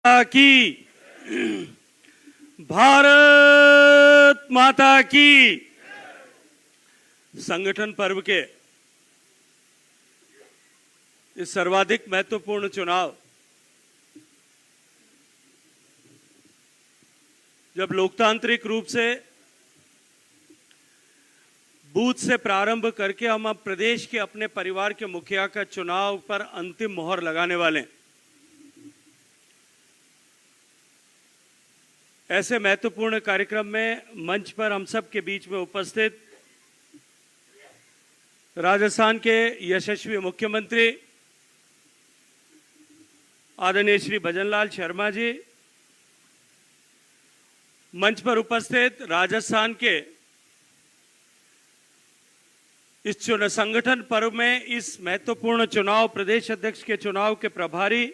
की भारत माता की। संगठन पर्व के इस सर्वाधिक महत्वपूर्ण चुनाव, जब लोकतांत्रिक रूप से बूथ से प्रारंभ करके हम अब प्रदेश के अपने परिवार के मुखिया का चुनाव पर अंतिम मोहर लगाने वाले हैं, ऐसे महत्वपूर्ण कार्यक्रम में मंच पर हम सब के बीच में उपस्थित राजस्थान के यशस्वी मुख्यमंत्री आदरणीय श्री भजनलाल शर्मा जी, मंच पर उपस्थित राजस्थान के इस संगठन पर्व में इस महत्वपूर्ण चुनाव, प्रदेश अध्यक्ष के चुनाव के प्रभारी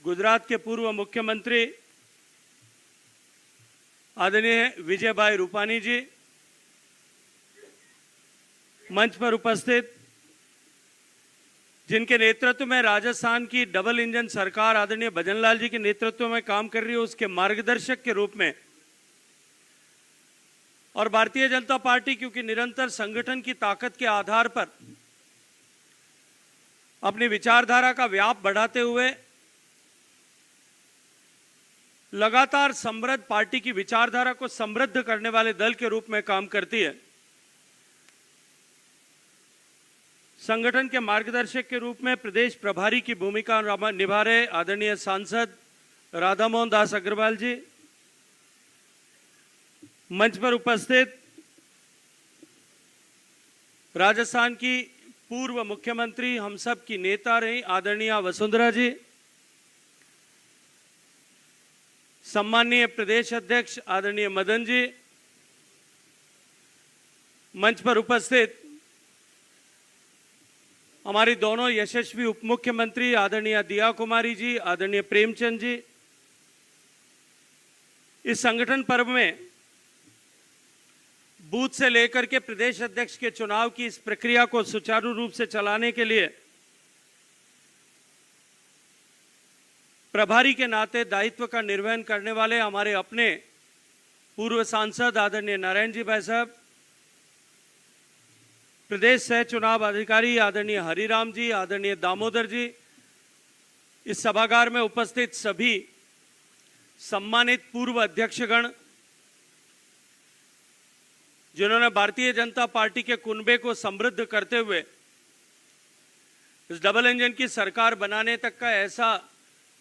गुजरात के पूर्व मुख्यमंत्री आदरणीय विजय भाई रूपानी जी, मंच पर उपस्थित जिनके नेतृत्व में राजस्थान की डबल इंजन सरकार आदरणीय भजनलाल जी के नेतृत्व में काम कर रही है, उसके मार्गदर्शक के रूप में, और भारतीय जनता पार्टी क्योंकि निरंतर संगठन की ताकत के आधार पर अपनी विचारधारा का व्याप बढ़ाते हुए लगातार समृद्ध पार्टी की विचारधारा को समृद्ध करने वाले दल के रूप में काम करती है। संगठन के मार्गदर्शक के रूप में प्रदेश प्रभारी की भूमिका निभा रहे आदरणीय सांसद राधा मोहन दास अग्रवाल जी, मंच पर उपस्थित राजस्थान की पूर्व मुख्यमंत्री, हम सब की नेता रही आदरणीय वसुंधरा जी, सम्माननीय प्रदेश अध्यक्ष आदरणीय मदन जी, मंच पर उपस्थित हमारी दोनों यशस्वी उप मुख्यमंत्री आदरणीय दिया कुमारी जी, आदरणीय प्रेमचंद जी। इस संगठन पर्व में बूथ से लेकर के प्रदेश अध्यक्ष के चुनाव की इस प्रक्रिया को सुचारू रूप से चलाने के लिए प्रभारी के नाते दायित्व का निर्वहन करने वाले हमारे अपने पूर्व सांसद आदरणीय नारायण जी भाई साहब, प्रदेश सह चुनाव अधिकारी आदरणीय हरिराम जी, आदरणीय दामोदर जी, इस सभागार में उपस्थित सभी सम्मानित पूर्व अध्यक्षगण जिन्होंने भारतीय जनता पार्टी के कुनबे को समृद्ध करते हुए इस डबल इंजन की सरकार बनाने तक का ऐसा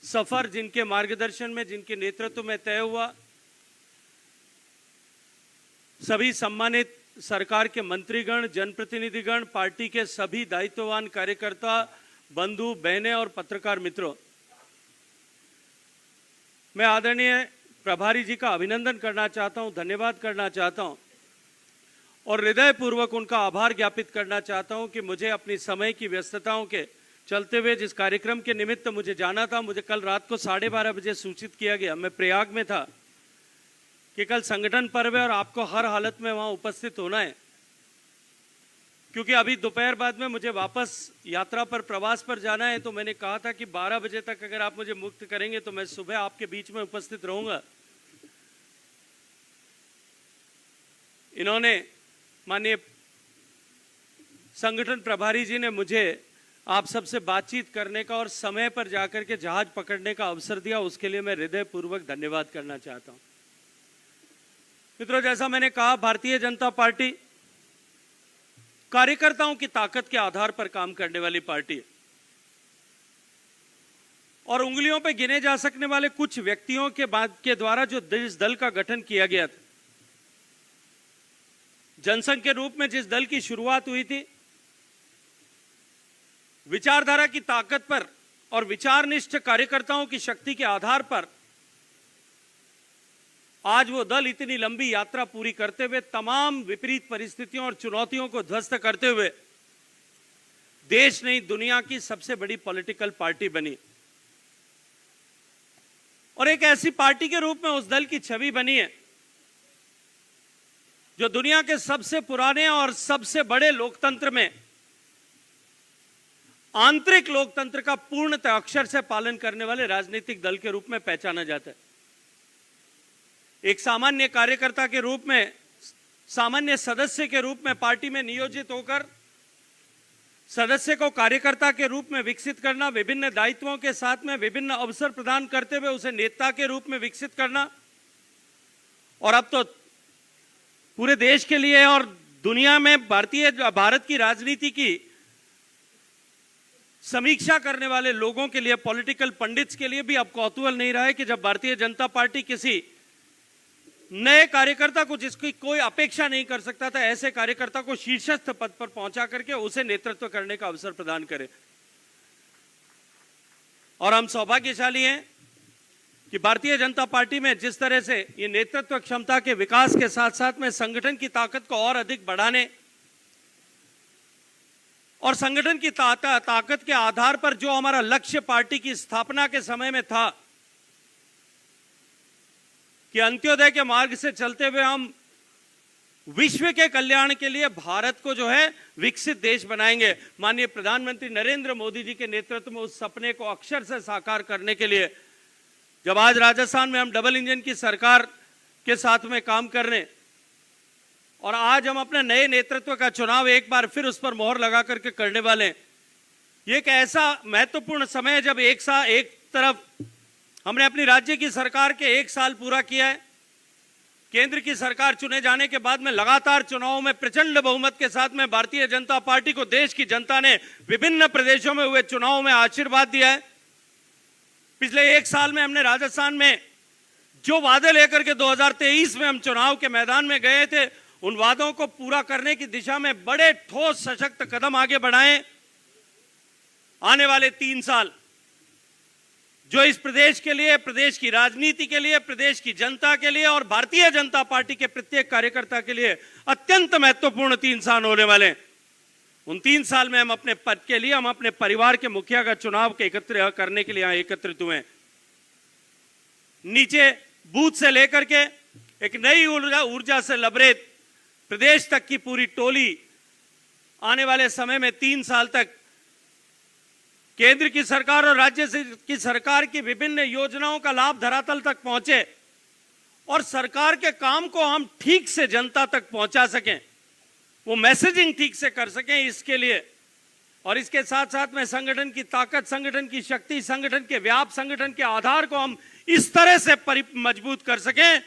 सफर जिनके मार्गदर्शन में, जिनके नेतृत्व में तय हुआ, सभी सम्मानित सरकार के मंत्रीगण, जनप्रतिनिधिगण, पार्टी के सभी दायित्ववान कार्यकर्ता, बंधु बहनें और पत्रकार मित्रों, मैं आदरणीय प्रभारी जी का अभिनंदन करना चाहता हूं, धन्यवाद करना चाहता हूं और हृदयपूर्वक उनका आभार ज्ञापित करना चाहता हूं कि मुझे अपनी समय की व्यस्तताओं के चलते हुए जिस कार्यक्रम के निमित्त मुझे जाना था, मुझे कल रात को 12:30 बजे सूचित किया गया, मैं प्रयाग में था कि कल संगठन पर्व है और आपको हर हालत में वहां उपस्थित होना है, क्योंकि अभी दोपहर बाद में मुझे वापस यात्रा पर, प्रवास पर जाना है। तो मैंने कहा था कि 12 बजे तक अगर आप मुझे मुक्त करेंगे तो मैं सुबह आपके बीच में उपस्थित रहूंगा। इन्होंने, माननीय संगठन प्रभारी जी ने मुझे आप सबसे बातचीत करने का और समय पर जाकर के जहाज पकड़ने का अवसर दिया, उसके लिए मैं हृदयपूर्वक धन्यवाद करना चाहता हूं। मित्रों, जैसा मैंने कहा, भारतीय जनता पार्टी कार्यकर्ताओं की ताकत के आधार पर काम करने वाली पार्टी है और उंगलियों पर गिने जा सकने वाले कुछ व्यक्तियों के द्वारा जो इस दल का गठन किया गया था, जनसंघ के रूप में जिस दल की शुरुआत हुई थी, विचारधारा की ताकत पर और विचारनिष्ठ कार्यकर्ताओं की शक्ति के आधार पर आज वो दल इतनी लंबी यात्रा पूरी करते हुए, तमाम विपरीत परिस्थितियों और चुनौतियों को ध्वस्त करते हुए देश नहीं दुनिया की सबसे बड़ी पॉलिटिकल पार्टी बनी और एक ऐसी पार्टी के रूप में उस दल की छवि बनी है जो दुनिया के सबसे पुराने और सबसे बड़े लोकतंत्र में आंतरिक लोकतंत्र का पूर्णतः अक्षर से पालन करने वाले राजनीतिक दल के रूप में पहचाना जाता है। एक सामान्य कार्यकर्ता के रूप में, सामान्य सदस्य के रूप में पार्टी में नियोजित होकर सदस्य को कार्यकर्ता के रूप में विकसित करना, विभिन्न दायित्वों के साथ में विभिन्न अवसर प्रदान करते हुए उसे नेता के रूप में विकसित करना, और अब तो पूरे देश के लिए और दुनिया में भारत की राजनीति की समीक्षा करने वाले लोगों के लिए, पॉलिटिकल पंडित्स के लिए भी अब कौतूहल नहीं रहा है कि जब भारतीय जनता पार्टी किसी नए कार्यकर्ता को, जिसकी कोई अपेक्षा नहीं कर सकता था, ऐसे कार्यकर्ता को शीर्षस्थ पद पर पहुंचा करके उसे नेतृत्व करने का अवसर प्रदान करे। और हम सौभाग्यशाली हैं कि भारतीय जनता पार्टी में जिस तरह से ये नेतृत्व क्षमता के विकास के साथ साथ में संगठन की ताकत को और अधिक बढ़ाने और संगठन की ताकत के आधार पर जो हमारा लक्ष्य पार्टी की स्थापना के समय में था कि अंत्योदय के मार्ग से चलते हुए हम विश्व के कल्याण के लिए भारत को जो है विकसित देश बनाएंगे, माननीय प्रधानमंत्री नरेंद्र मोदी जी के नेतृत्व में उस सपने को अक्षर से साकार करने के लिए जब आज राजस्थान में हम डबल इंजन की सरकार के साथ में काम कर रहे हैं और आज हम अपने नए नेतृत्व का चुनाव एक बार फिर उस पर मोहर लगा करके करने वाले हैं। ये एक ऐसा महत्वपूर्ण समय है जब एक तरफ हमने अपनी राज्य की सरकार के 1 साल पूरा किया है। केंद्र की सरकार चुने जाने के बाद में लगातार चुनावों में प्रचंड बहुमत के साथ में भारतीय जनता पार्टी को देश की जनता ने विभिन्न प्रदेशों में हुए चुनावों में आशीर्वाद दिया है। पिछले 1 साल में हमने राजस्थान में जो वादे लेकर के 2023 में हम चुनाव के मैदान में गए थे, उन वादों को पूरा करने की दिशा में बड़े ठोस सशक्त कदम आगे बढ़ाए। आने वाले 3 साल जो इस प्रदेश के लिए, प्रदेश की राजनीति के लिए, प्रदेश की जनता के लिए और भारतीय जनता पार्टी के प्रत्येक कार्यकर्ता के लिए अत्यंत महत्वपूर्ण 3 साल होने वाले हैं। उन 3 साल में हम अपने पद के लिए, हम अपने परिवार के मुखिया का चुनाव के एकत्र करने के लिए यहाँ एकत्रित हुए। नीचे बूथ से लेकर के एक नई ऊर्जा से लबरेज प्रदेश तक की पूरी टोली आने वाले समय में 3 साल तक केंद्र की सरकार और राज्य की सरकार की विभिन्न योजनाओं का लाभ धरातल तक पहुंचे और सरकार के काम को हम ठीक से जनता तक पहुंचा सकें, वो मैसेजिंग ठीक से कर सकें। इसके लिए और इसके साथ साथ में संगठन की ताकत, संगठन की शक्ति, संगठन के व्याप, संगठन के आधार को हम इस तरह से मजबूत कर सकें।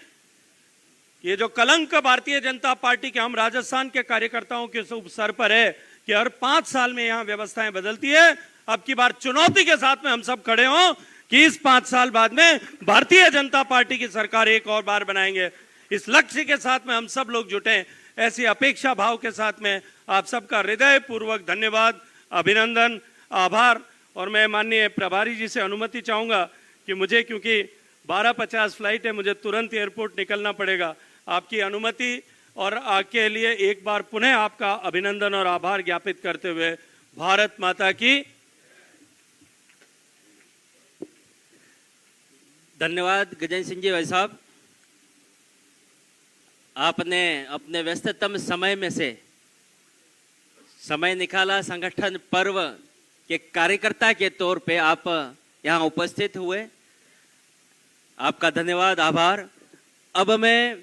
ये जो कलंक भारतीय जनता पार्टी के हम राजस्थान के कार्यकर्ताओं के सर पर है कि हर 5 साल में यहाँ व्यवस्थाएं बदलती है। अब की बार चुनौती के साथ में हम सब खड़े हों कि इस 5 साल बाद में भारतीय जनता पार्टी की सरकार एक और बार बनाएंगे। इस लक्ष्य के साथ में हम सब लोग जुटे, ऐसी अपेक्षा भाव के साथ में आप सबका हृदय पूर्वक धन्यवाद, अभिनंदन, आभार। और मैं माननीय प्रभारी जी से अनुमति चाहूंगा कि मुझे, क्योंकि 12:50 फ्लाइट है, मुझे तुरंत एयरपोर्ट निकलना पड़ेगा। आपकी अनुमति और आपके लिए एक बार पुनः आपका अभिनंदन और आभार ज्ञापित करते हुए भारत माता की। धन्यवाद गजेंद्र सिंह जी भाई साहब, आपने अपने व्यस्ततम समय में से समय निकाला, संगठन पर्व के कार्यकर्ता के तौर पे आप यहाँ उपस्थित हुए। आपका धन्यवाद, आभार। अब मैं